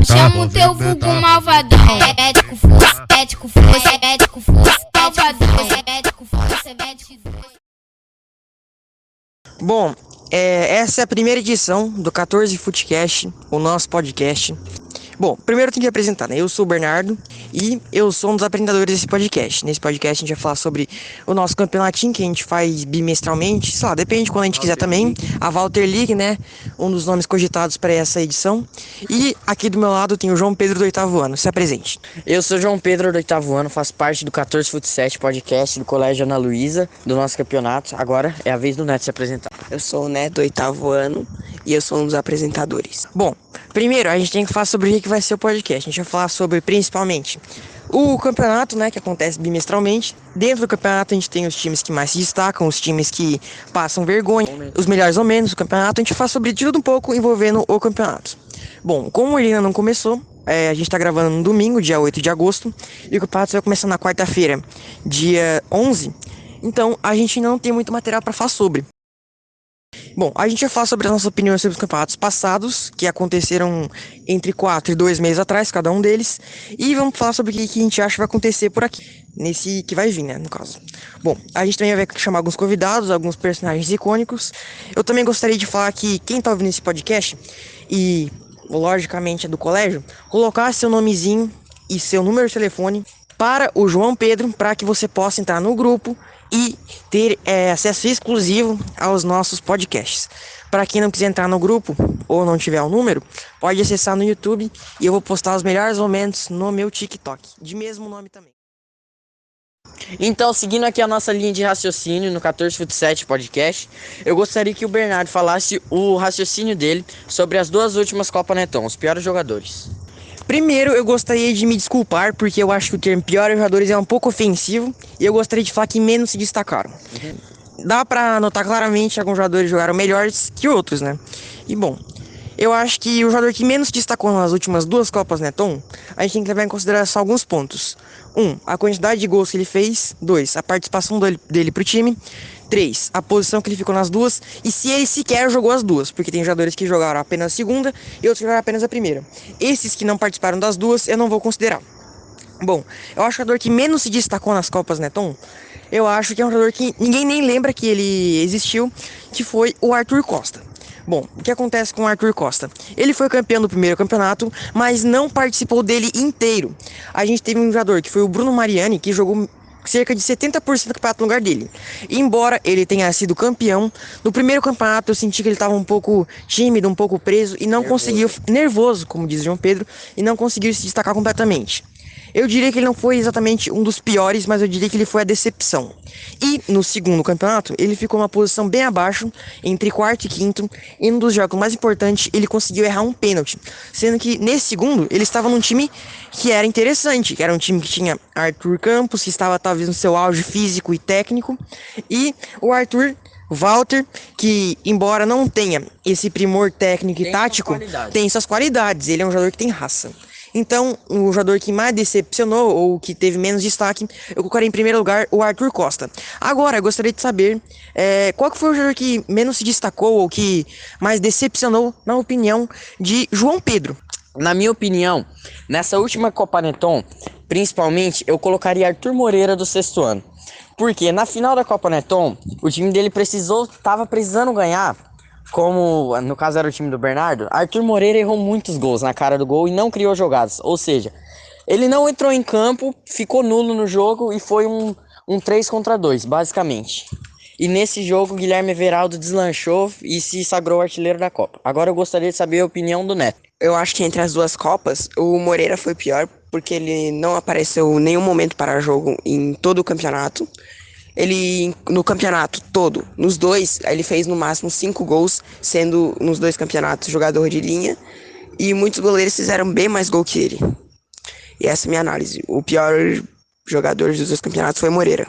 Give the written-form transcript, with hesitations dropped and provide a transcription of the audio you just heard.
chamo teu vulgo malvadão. Médico força, médico força, médico força, malvadão. Médico força, médico força. Bom, essa é a primeira edição do 14 Footcast, o nosso podcast. Bom, primeiro eu tenho que apresentar, né? Eu sou o Bernardo e eu sou um dos apresentadores desse podcast. Nesse podcast a gente vai falar sobre o nosso campeonatinho que a gente faz bimestralmente, sei lá, depende de quando a gente quiser também. A Walter League, né? Um dos nomes cogitados para essa edição. E aqui do meu lado tem o João Pedro do 8º ano. Se apresente. Eu sou João Pedro do 8º ano, faço parte do 14 Fut7 podcast do Colégio Ana Luísa, do nosso campeonato. Agora é a vez do Neto se apresentar. Eu sou o Neto do 8º ano e eu sou um dos apresentadores. Bom, primeiro a gente tem que falar sobre o que vai ser o podcast. A gente vai falar sobre principalmente o campeonato, né, que acontece bimestralmente. Dentro do campeonato a gente tem os times que mais se destacam, os times que passam vergonha, os melhores ou menos do campeonato. A gente fala sobre tudo um pouco envolvendo o campeonato. Bom, como ele ainda não começou, a gente tá gravando no domingo, dia 8 de agosto, e o campeonato vai começar na quarta-feira, dia 11. Então a gente ainda não tem muito material para falar sobre. Bom, a gente vai falar sobre as nossas opiniões sobre os campeonatos passados, que aconteceram entre 4 e 2 meses atrás, cada um deles. E vamos falar sobre o que a gente acha que vai acontecer por aqui, nesse que vai vir, né, no caso. Bom, a gente também vai chamar alguns convidados, alguns personagens icônicos. Eu também gostaria de falar que quem tá ouvindo esse podcast, e logicamente é do colégio, colocar seu nomezinho e seu número de telefone para o João Pedro, para que você possa entrar no grupo e ter acesso exclusivo aos nossos podcasts. Para quem não quiser entrar no grupo ou não tiver o número, pode acessar no YouTube e eu vou postar os melhores momentos no meu TikTok, de mesmo nome também. Então, seguindo aqui a nossa linha de raciocínio no 14 Fut7 podcast, eu gostaria que o Bernardo falasse o raciocínio dele sobre as duas últimas Copa Neton, os piores jogadores. Primeiro, eu gostaria de me desculpar, porque eu acho que o termo piores jogadores é um pouco ofensivo, e eu gostaria de falar que menos se destacaram. Dá pra notar claramente que alguns jogadores jogaram melhores que outros, né? E bom, eu acho que o jogador que menos se destacou nas últimas duas Copas Neton, a gente tem que levar em consideração alguns pontos. 1. A quantidade de gols que ele fez. 2. A participação dele pro time. 3. A posição que ele ficou nas duas. E se ele sequer jogou as duas. Porque tem jogadores que jogaram apenas a segunda e outros que jogaram apenas a primeira. Esses que não participaram das duas, eu não vou considerar. Bom, eu acho que o jogador que menos se destacou nas Copas Neton, eu acho que é um jogador que ninguém nem lembra que ele existiu, que foi o Arthur Costa. Bom, o que acontece com o Arthur Costa? Ele foi campeão do primeiro campeonato, mas não participou dele inteiro. A gente teve um jogador que foi o Bruno Mariani, que jogou cerca de 70% do campeonato no lugar dele. E embora ele tenha sido campeão, no primeiro campeonato eu senti que ele estava um pouco tímido, um pouco preso e não conseguiu, nervoso, como diz João Pedro, e não conseguiu se destacar completamente. Eu diria que ele não foi exatamente um dos piores, mas eu diria que ele foi a decepção. E no segundo campeonato, ele ficou numa posição bem abaixo, entre quarto e quinto, e um dos jogos mais importantes, ele conseguiu errar um pênalti. Sendo que nesse segundo, ele estava num time que era interessante, que era um time que tinha Arthur Campos, que estava talvez no seu auge físico e técnico, e o Arthur Walter, que embora não tenha esse primor técnico e tático, tem suas qualidades, ele é um jogador que tem raça. Então, o jogador que mais decepcionou, ou que teve menos destaque, eu colocaria em primeiro lugar o Arthur Costa. Agora, eu gostaria de saber qual que foi o jogador que menos se destacou, ou que mais decepcionou, na opinião de João Pedro. Na minha opinião, nessa última Copa Neton, principalmente, eu colocaria Arthur Moreira do 6º ano. Porque na final da Copa Neton, o time dele estava precisando ganhar. Como no caso era o time do Bernardo, Arthur Moreira errou muitos gols na cara do gol e não criou jogadas. Ou seja, ele não entrou em campo, ficou nulo no jogo e foi um 3 contra 2, basicamente. E nesse jogo, Guilherme Everaldo deslanchou e se sagrou artilheiro da Copa. Agora eu gostaria de saber a opinião do Neto. Eu acho que entre as duas Copas, o Moreira foi pior, porque ele não apareceu em nenhum momento para jogo em todo o campeonato. Ele, no campeonato todo, nos dois, ele fez no máximo 5 gols, sendo nos dois campeonatos jogador de linha. E muitos goleiros fizeram bem mais gol que ele. E essa é a minha análise. O pior jogador dos dois campeonatos foi Moreira.